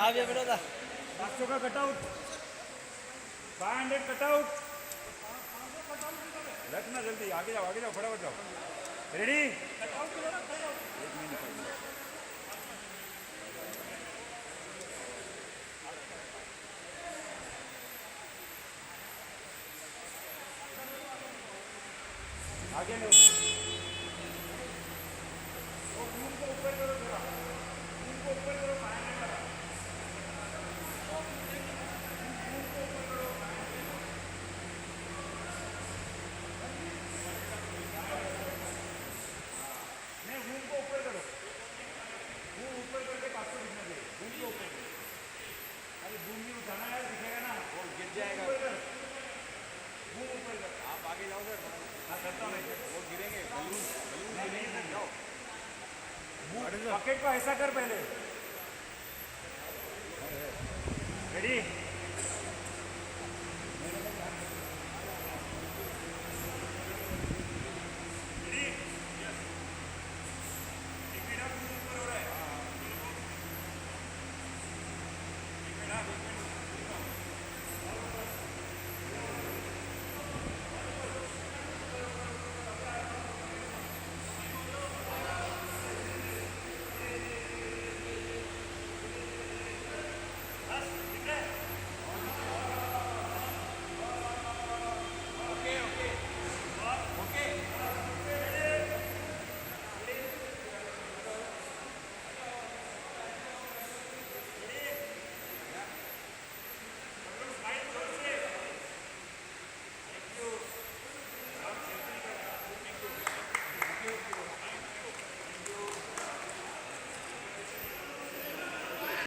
आप ये बेटा था 500 का कटआउट 500 कटआउट रखना जल्दी आगे जाओ फटाफट जाओ रेडी आगे लो वो घूम को ऊपर करो थोड़ा घूम को ऊपर करो 500 का नहीं घूम को ऊपर करो घूम ऊपर करके 500 दिखना चाहिए घूम को ऊपर करो अरे घूम भी उठाना है दिखेगा ना वो गिर जाएगा घूम ऊपर कर आप आगे जाओ सर हाँ करता हूँ वो गिरेंगे बलून गिरेंगे जाओ पॉकेट को ऐसा कर पहले रेडी